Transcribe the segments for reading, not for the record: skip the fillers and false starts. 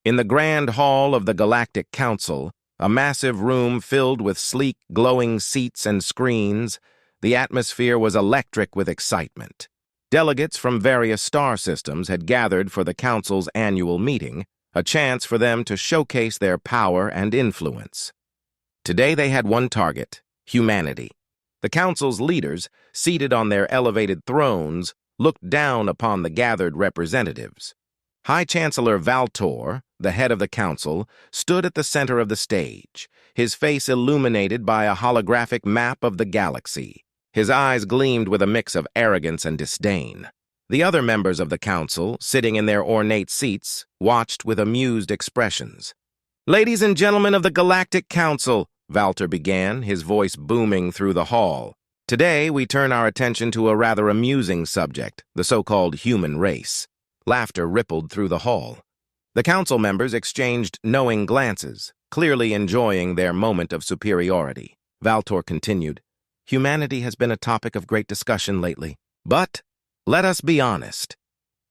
In the grand hall of the Galactic Council, a massive room filled with sleek, glowing seats and screens, the atmosphere was electric with excitement. Delegates from various star systems had gathered for the Council's annual meeting, a chance for them to showcase their power and influence. Today they had one target: humanity. The Council's leaders, seated on their elevated thrones, looked down upon the gathered representatives. High Chancellor Valtor, the head of the Council, stood at the center of the stage, his face illuminated by a holographic map of the galaxy. His eyes gleamed with a mix of arrogance and disdain. The other members of the Council, sitting in their ornate seats, watched with amused expressions. "Ladies and gentlemen of the Galactic Council," Valtor began, his voice booming through the hall. "Today we turn our attention to a rather amusing subject, the so-called human race." Laughter rippled through the hall. The Council members exchanged knowing glances, clearly enjoying their moment of superiority. Valtor continued, "Humanity has been a topic of great discussion lately. But, let us be honest.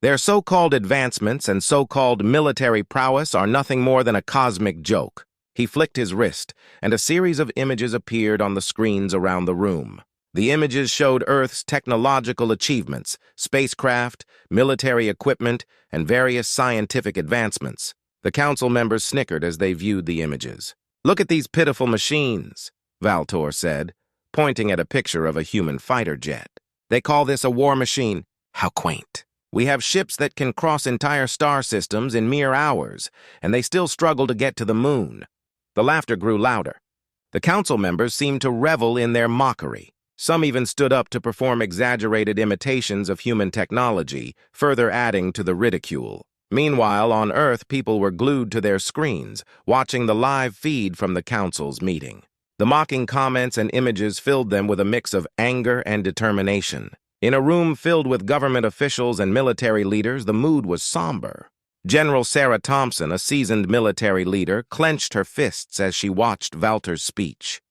Their so-called advancements and so-called military prowess are nothing more than a cosmic joke." He flicked his wrist, and a series of images appeared on the screens around the room. The images showed Earth's technological achievements, spacecraft, military equipment, and various scientific advancements. The Council members snickered as they viewed the images. "Look at these pitiful machines," Valtor said, pointing at a picture of a human fighter jet. "They call this a war machine. How quaint. We have ships that can cross entire star systems in mere hours, and they still struggle to get to the moon." The laughter grew louder. The Council members seemed to revel in their mockery. Some even stood up to perform exaggerated imitations of human technology, further adding to the ridicule. Meanwhile, on Earth, people were glued to their screens, watching the live feed from the Council's meeting. The mocking comments and images filled them with a mix of anger and determination. In a room filled with government officials and military leaders, the mood was somber. General Sarah Thompson, a seasoned military leader, clenched her fists as she watched Valtor's speech.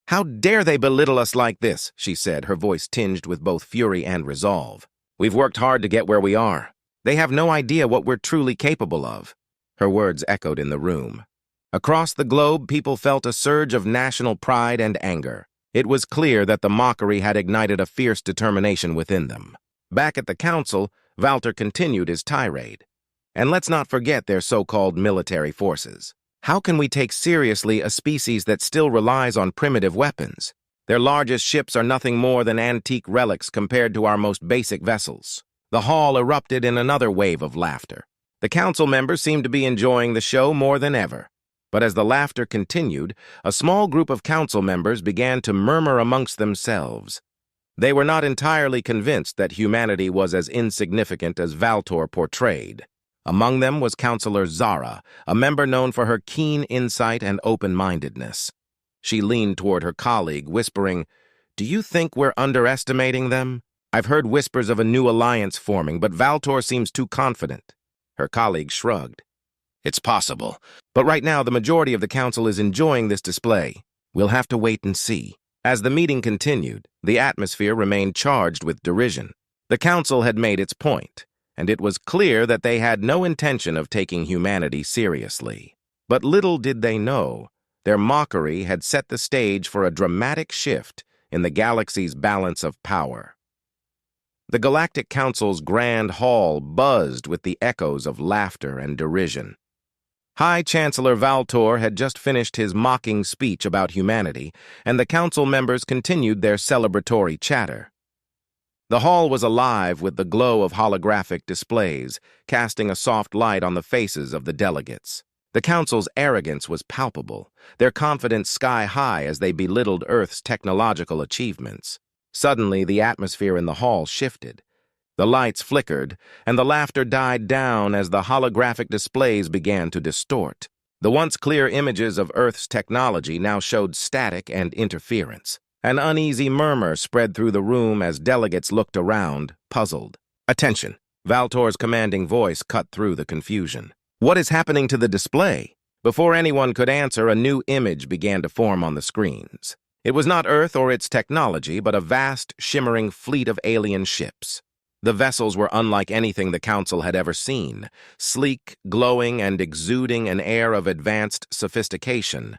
"How dare they belittle us like this?" she said, her voice tinged with both fury and resolve. "We've worked hard to get where we are. They have no idea what we're truly capable of." Her words echoed in the room. Across the globe, people felt a surge of national pride and anger. It was clear that the mockery had ignited a fierce determination within them. Back at the Council, Valtor continued his tirade. "And let's not forget their so-called military forces. How can we take seriously a species that still relies on primitive weapons? Their largest ships are nothing more than antique relics compared to our most basic vessels." The hall erupted in another wave of laughter. The Council members seemed to be enjoying the show more than ever. But as the laughter continued, a small group of Council members began to murmur amongst themselves. They were not entirely convinced that humanity was as insignificant as Valtor portrayed. Among them was Counselor Zara, a member known for her keen insight and open-mindedness. She leaned toward her colleague, whispering, "Do you think we're underestimating them? I've heard whispers of a new alliance forming, but Valtor seems too confident." Her colleague shrugged. "It's possible, but right now the majority of the Council is enjoying this display. We'll have to wait and see." As the meeting continued, the atmosphere remained charged with derision. The Council had made its point, and it was clear that they had no intention of taking humanity seriously. But little did they know, their mockery had set the stage for a dramatic shift in the galaxy's balance of power. The Galactic Council's grand hall buzzed with the echoes of laughter and derision. High Chancellor Valtor had just finished his mocking speech about humanity, and the Council members continued their celebratory chatter. The hall was alive with the glow of holographic displays, casting a soft light on the faces of the delegates. The Council's arrogance was palpable, their confidence sky-high as they belittled Earth's technological achievements. Suddenly, the atmosphere in the hall shifted. The lights flickered, and the laughter died down as the holographic displays began to distort. The once clear images of Earth's technology now showed static and interference. An uneasy murmur spread through the room as delegates looked around, puzzled. "Attention!" Valtor's commanding voice cut through the confusion. "What is happening to the display?" Before anyone could answer, a new image began to form on the screens. It was not Earth or its technology, but a vast, shimmering fleet of alien ships. The vessels were unlike anything the Council had ever seen, sleek, glowing, and exuding an air of advanced sophistication.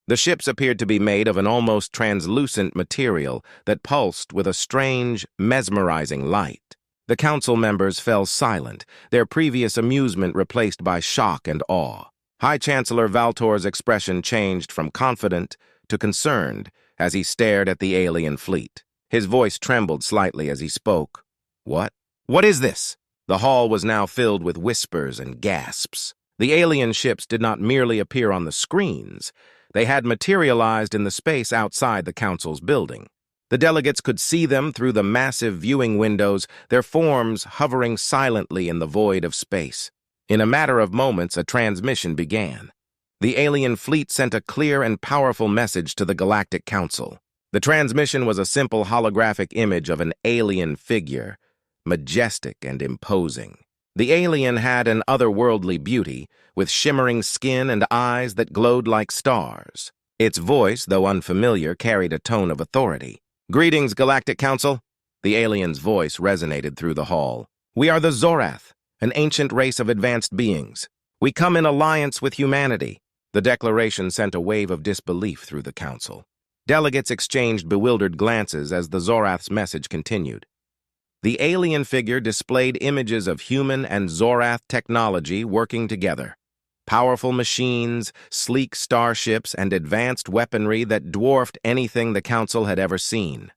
The ships appeared to be made of an almost translucent material that pulsed with a strange, mesmerizing light. The Council members fell silent, their previous amusement replaced by shock and awe. High Chancellor Valtor's expression changed from confident to concerned as he stared at the alien fleet. His voice trembled slightly as he spoke. "What? What is this?" The hall was now filled with whispers and gasps. The alien ships did not merely appear on the screens. They had materialized in the space outside the Council's building. The delegates could see them through the massive viewing windows, their forms hovering silently in the void of space. In a matter of moments, a transmission began. The alien fleet sent a clear and powerful message to the Galactic Council. The transmission was a simple holographic image of an alien figure, majestic and imposing. The alien had an otherworldly beauty, with shimmering skin and eyes that glowed like stars. Its voice, though unfamiliar, carried a tone of authority. "Greetings, Galactic Council." The alien's voice resonated through the hall. "We are the Zorath, an ancient race of advanced beings. We come in alliance with humanity." The declaration sent a wave of disbelief through the Council. Delegates exchanged bewildered glances as the Zorath's message continued. The alien figure displayed images of human and Zorath technology working together. Powerful machines, sleek starships, and advanced weaponry that dwarfed anything the Council had ever seen.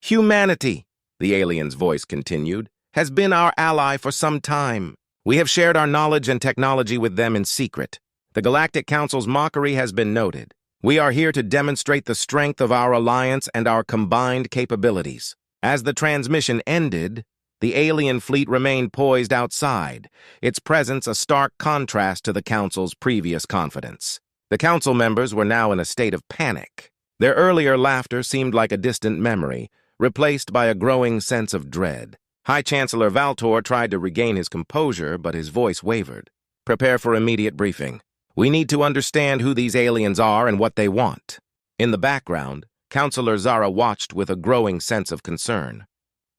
"Humanity," the alien's voice continued, "has been our ally for some time. We have shared our knowledge and technology with them in secret. The Galactic Council's mockery has been noted. We are here to demonstrate the strength of our alliance and our combined capabilities." As the transmission ended, the alien fleet remained poised outside, its presence a stark contrast to the Council's previous confidence. The Council members were now in a state of panic. Their earlier laughter seemed like a distant memory, replaced by a growing sense of dread. High Chancellor Valtor tried to regain his composure, but his voice wavered. "Prepare for immediate briefing. We need to understand who these aliens are and what they want." In the background, Counselor Zara watched with a growing sense of concern.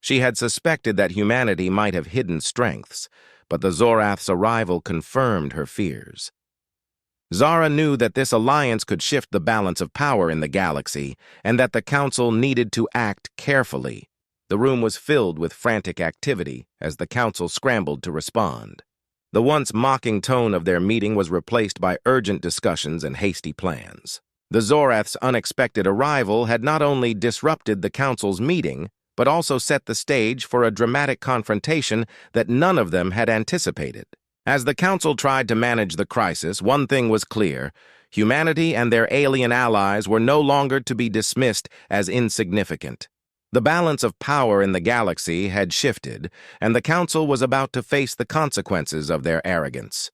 She had suspected that humanity might have hidden strengths, but the Zorath's arrival confirmed her fears. Zara knew that this alliance could shift the balance of power in the galaxy, and that the Council needed to act carefully. The room was filled with frantic activity as the Council scrambled to respond. The once mocking tone of their meeting was replaced by urgent discussions and hasty plans. The Zorath's unexpected arrival had not only disrupted the Council's meeting, but also set the stage for a dramatic confrontation that none of them had anticipated. As the Council tried to manage the crisis, one thing was clear: humanity and their alien allies were no longer to be dismissed as insignificant. The balance of power in the galaxy had shifted, and the Council was about to face the consequences of their arrogance.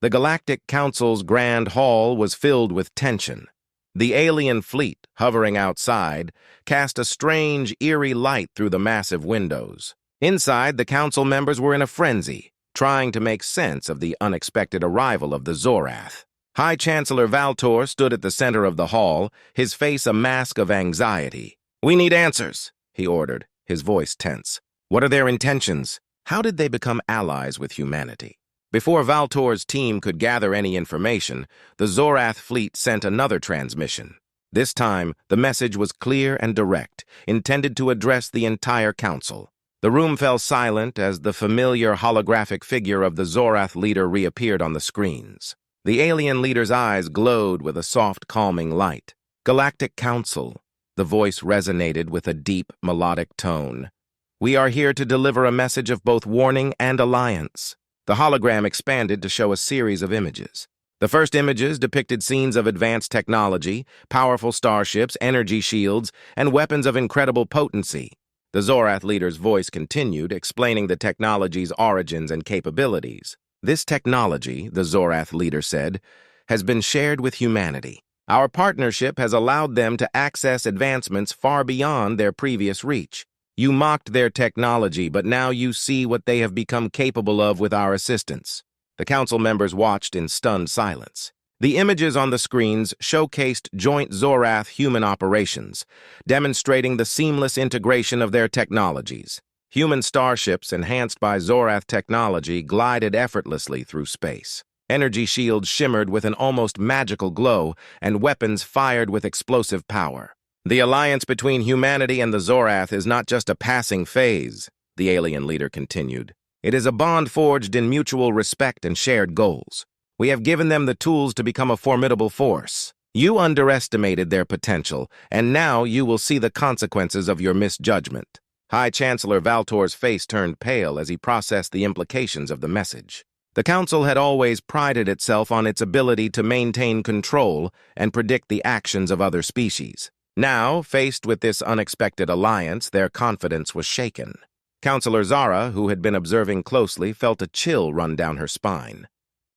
The Galactic Council's Grand Hall was filled with tension. The alien fleet, hovering outside, cast a strange, eerie light through the massive windows. Inside, the Council members were in a frenzy, trying to make sense of the unexpected arrival of the Zorath. High Chancellor Valtor stood at the center of the hall, his face a mask of anxiety. "We need answers," he ordered, his voice tense. "What are their intentions? How did they become allies with humanity?" Before Valtor's team could gather any information, the Zorath fleet sent another transmission. This time, the message was clear and direct, intended to address the entire Council. The room fell silent as the familiar holographic figure of the Zorath leader reappeared on the screens. The alien leader's eyes glowed with a soft, calming light. "Galactic Council," the voice resonated with a deep, melodic tone. "We are here to deliver a message of both warning and alliance." The hologram expanded to show a series of images. The first images depicted scenes of advanced technology, powerful starships, energy shields, and weapons of incredible potency. The Zorath leader's voice continued, explaining the technology's origins and capabilities. "This technology," the Zorath leader said, "has been shared with humanity. Our partnership has allowed them to access advancements far beyond their previous reach. You mocked their technology, but now you see what they have become capable of with our assistance." The Council members watched in stunned silence. The images on the screens showcased joint Zorath human operations, demonstrating the seamless integration of their technologies. Human starships, enhanced by Zorath technology, glided effortlessly through space. Energy shields shimmered with an almost magical glow, and weapons fired with explosive power. The alliance between humanity and the Zorath is not just a passing phase, the alien leader continued. It is a bond forged in mutual respect and shared goals. We have given them the tools to become a formidable force. You underestimated their potential, and now you will see the consequences of your misjudgment. High Chancellor Valtor's face turned pale as he processed the implications of the message. The Council had always prided itself on its ability to maintain control and predict the actions of other species. Now, faced with this unexpected alliance, their confidence was shaken. Counselor Zara, who had been observing closely, felt a chill run down her spine.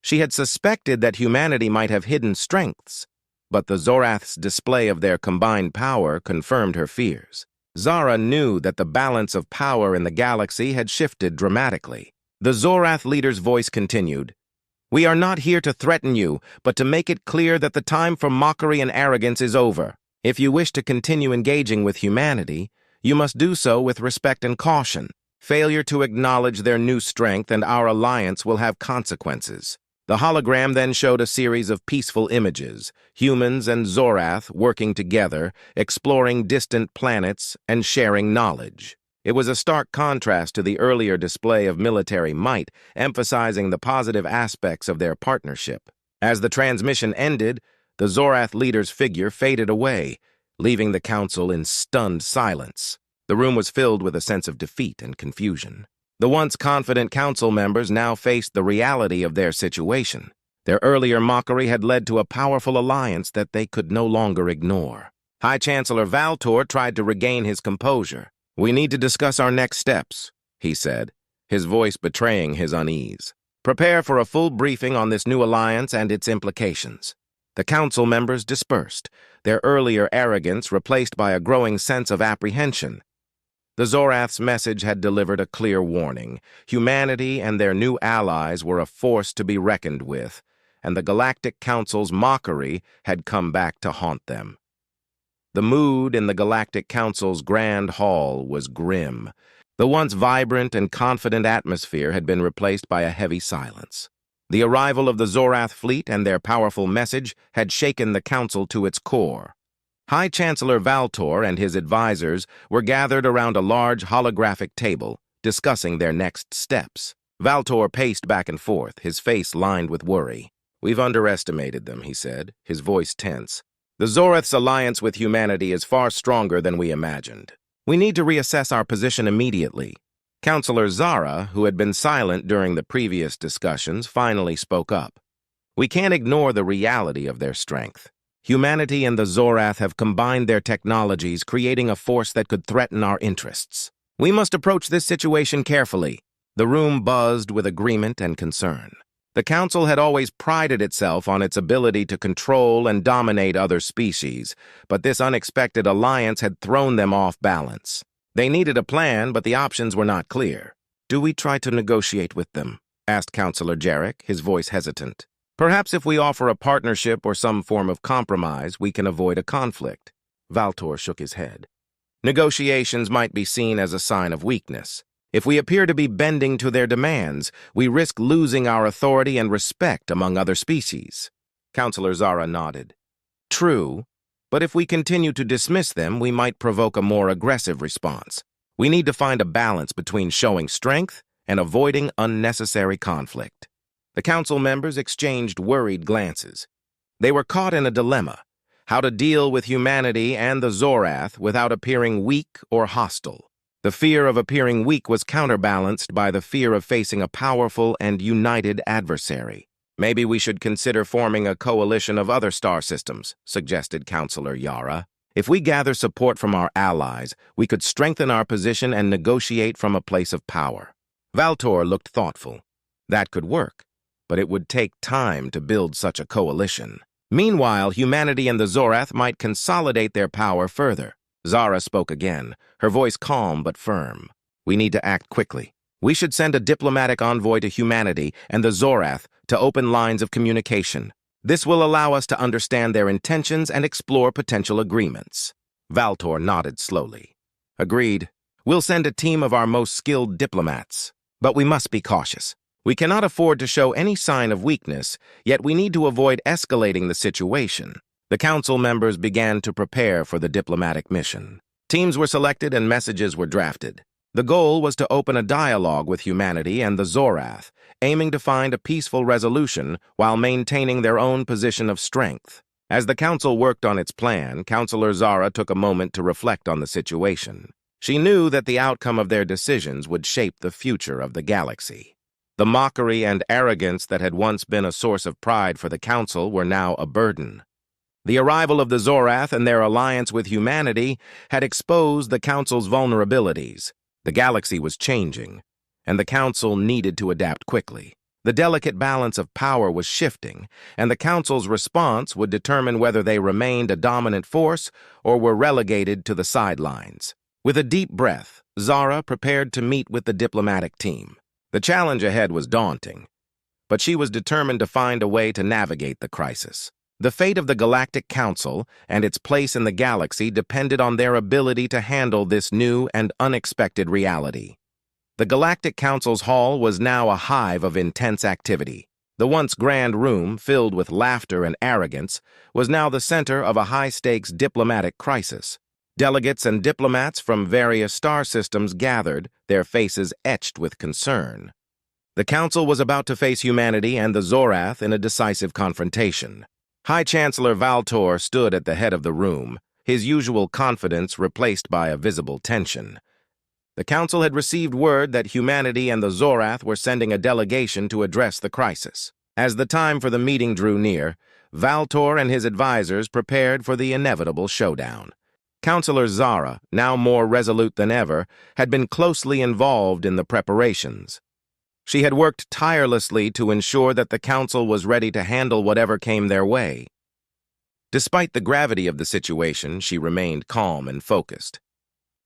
She had suspected that humanity might have hidden strengths, but the Zorath's display of their combined power confirmed her fears. Zara knew that the balance of power in the galaxy had shifted dramatically. The Zorath leader's voice continued, "We are not here to threaten you, but to make it clear that the time for mockery and arrogance is over. If you wish to continue engaging with humanity, you must do so with respect and caution. Failure to acknowledge their new strength and our alliance will have consequences." The hologram then showed a series of peaceful images, humans and Zorath working together, exploring distant planets, and sharing knowledge. It was a stark contrast to the earlier display of military might, emphasizing the positive aspects of their partnership. As the transmission ended, the Zorath leader's figure faded away, leaving the Council in stunned silence. The room was filled with a sense of defeat and confusion. The once confident Council members now faced the reality of their situation. Their earlier mockery had led to a powerful alliance that they could no longer ignore. High Chancellor Valtor tried to regain his composure. "We need to discuss our next steps," he said, his voice betraying his unease. "Prepare for a full briefing on this new alliance and its implications." The Council members dispersed, their earlier arrogance replaced by a growing sense of apprehension. The Zorath's message had delivered a clear warning. Humanity and their new allies were a force to be reckoned with, and the Galactic Council's mockery had come back to haunt them. The mood in the Galactic Council's Grand Hall was grim. The once vibrant and confident atmosphere had been replaced by a heavy silence. The arrival of the Zorath fleet and their powerful message had shaken the Council to its core. High Chancellor Valtor and his advisors were gathered around a large holographic table, discussing their next steps. Valtor paced back and forth, his face lined with worry. "We've underestimated them," he said, his voice tense. "The Zorath's alliance with humanity is far stronger than we imagined. We need to reassess our position immediately." Counselor Zara, who had been silent during the previous discussions, finally spoke up. "We can't ignore the reality of their strength. Humanity and the Zorath have combined their technologies, creating a force that could threaten our interests. We must approach this situation carefully." The room buzzed with agreement and concern. The Council had always prided itself on its ability to control and dominate other species, but this unexpected alliance had thrown them off balance. They needed a plan, but the options were not clear. "Do we try to negotiate with them?" asked Counselor Jarek, his voice hesitant. "Perhaps if we offer a partnership or some form of compromise, we can avoid a conflict." Valtor shook his head. "Negotiations might be seen as a sign of weakness. If we appear to be bending to their demands, we risk losing our authority and respect among other species." Counselor Zara nodded. "True, but if we continue to dismiss them, we might provoke a more aggressive response. We need to find a balance between showing strength and avoiding unnecessary conflict." The Council members exchanged worried glances. They were caught in a dilemma: how to deal with humanity and the Zorath without appearing weak or hostile. The fear of appearing weak was counterbalanced by the fear of facing a powerful and united adversary. "Maybe we should consider forming a coalition of other star systems," suggested Counselor Yara. "If we gather support from our allies, we could strengthen our position and negotiate from a place of power." Valtor looked thoughtful. That could work, but it would take time to build such a coalition. Meanwhile, humanity and the Zorath might consolidate their power further. Zara spoke again, her voice calm but firm. "We need to act quickly. We should send a diplomatic envoy to humanity and the Zorath to open lines of communication. This will allow us to understand their intentions and explore potential agreements." Valtor nodded slowly. "Agreed. We'll send a team of our most skilled diplomats. But we must be cautious. We cannot afford to show any sign of weakness, yet we need to avoid escalating the situation. The council members began to prepare for the diplomatic mission. Teams were selected and messages were drafted. The goal was to open a dialogue with humanity and the Zorath, aiming to find a peaceful resolution while maintaining their own position of strength. As the council worked on its plan, Counselor Zara took a moment to reflect on the situation. She knew that the outcome of their decisions would shape the future of the galaxy. The mockery and arrogance that had once been a source of pride for the council were now a burden. The arrival of the Zorath and their alliance with humanity had exposed the council's vulnerabilities. The galaxy was changing, and the council needed to adapt quickly. The delicate balance of power was shifting, and the council's response would determine whether they remained a dominant force or were relegated to the sidelines. With a deep breath, Zara prepared to meet with the diplomatic team. The challenge ahead was daunting, but she was determined to find a way to navigate the crisis. The fate of the Galactic Council and its place in the galaxy depended on their ability to handle this new and unexpected reality. The Galactic Council's hall was now a hive of intense activity. The once grand room, filled with laughter and arrogance, was now the center of a high-stakes diplomatic crisis. Delegates and diplomats from various star systems gathered, their faces etched with concern. The Council was about to face humanity and the Zorath in a decisive confrontation. High Chancellor Valtor stood at the head of the room, his usual confidence replaced by a visible tension. The Council had received word that humanity and the Zorath were sending a delegation to address the crisis. As the time for the meeting drew near, Valtor and his advisors prepared for the inevitable showdown. Counselor Zara, now more resolute than ever, had been closely involved in the preparations. She had worked tirelessly to ensure that the council was ready to handle whatever came their way. Despite the gravity of the situation, she remained calm and focused.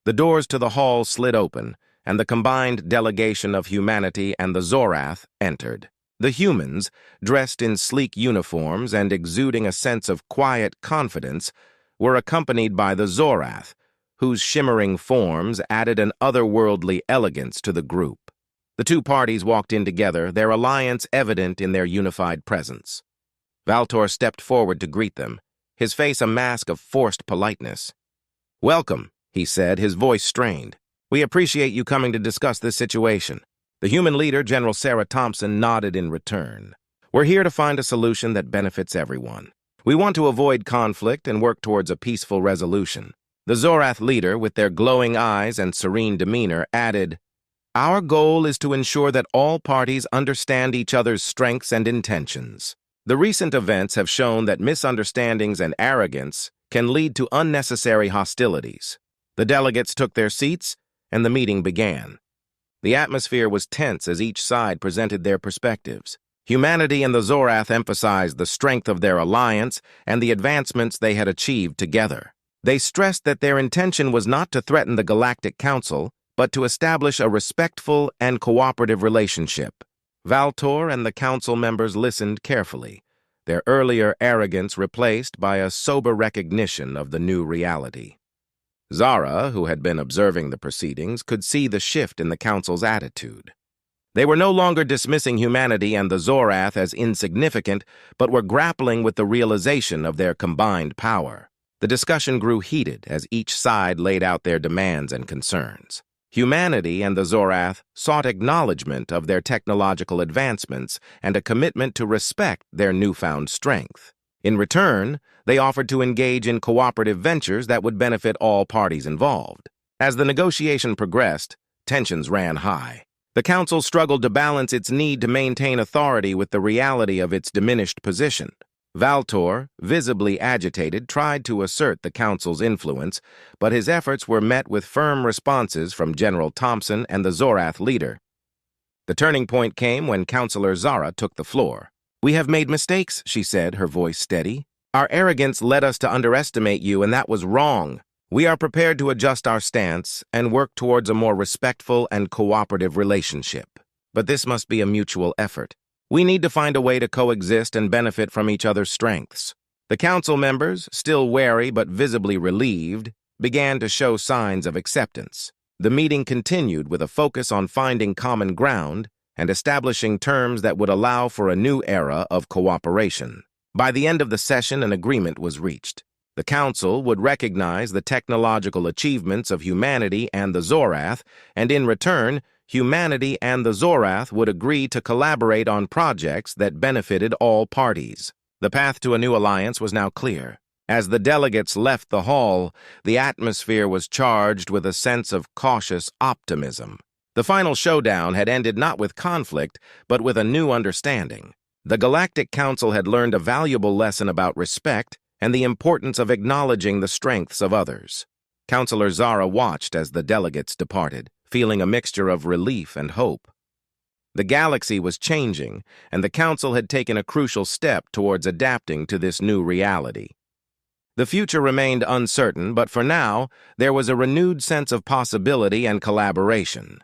The doors to the hall slid open, and the combined delegation of humanity and the Zorath entered. The humans, dressed in sleek uniforms and exuding a sense of quiet confidence, were accompanied by the Zorath, whose shimmering forms added an otherworldly elegance to the group. The two parties walked in together, their alliance evident in their unified presence. Valtor stepped forward to greet them, his face a mask of forced politeness. "Welcome," he said, his voice strained. "We appreciate you coming to discuss this situation." The human leader, General Thompson, nodded in return. "We're here to find a solution that benefits everyone. We want to avoid conflict and work towards a peaceful resolution." The Zorath leader, with their glowing eyes and serene demeanor, added, "Our goal is to ensure that all parties understand each other's strengths and intentions. The recent events have shown that misunderstandings and arrogance can lead to unnecessary hostilities." The delegates took their seats, and the meeting began. The atmosphere was tense as each side presented their perspectives. Humanity and the Zorath emphasized the strength of their alliance and the advancements they had achieved together. They stressed that their intention was not to threaten the Galactic Council, but to establish a respectful and cooperative relationship. Valtor and the council members listened carefully, their earlier arrogance replaced by a sober recognition of the new reality. Zara, who had been observing the proceedings, could see the shift in the council's attitude. They were no longer dismissing humanity and the Zorath as insignificant, but were grappling with the realization of their combined power. The discussion grew heated as each side laid out their demands and concerns. Humanity and the Zorath sought acknowledgement of their technological advancements and a commitment to respect their newfound strength. In return, they offered to engage in cooperative ventures that would benefit all parties involved. As the negotiation progressed, tensions ran high. The council struggled to balance its need to maintain authority with the reality of its diminished position. Valtor, visibly agitated, tried to assert the council's influence, but his efforts were met with firm responses from General Thompson and the Zorath leader. The turning point came when Counselor Zara took the floor. "We have made mistakes," she said, her voice steady. "Our arrogance led us to underestimate you, and that was wrong. We are prepared to adjust our stance and work towards a more respectful and cooperative relationship. But this must be a mutual effort. We need to find a way to coexist and benefit from each other's strengths." The council members, still wary but visibly relieved, began to show signs of acceptance. The meeting continued with a focus on finding common ground and establishing terms that would allow for a new era of cooperation. By the end of the session, an agreement was reached. The Council would recognize the technological achievements of humanity and the Zorath, and in return, humanity and the Zorath would agree to collaborate on projects that benefited all parties. The path to a new alliance was now clear. As the delegates left the hall, the atmosphere was charged with a sense of cautious optimism. The final showdown had ended not with conflict, but with a new understanding. The Galactic Council had learned a valuable lesson about respect and the importance of acknowledging the strengths of others. Counselor Zara watched as the delegates departed, feeling a mixture of relief and hope. The galaxy was changing, and the Council had taken a crucial step towards adapting to this new reality. The future remained uncertain, but for now, there was a renewed sense of possibility and collaboration.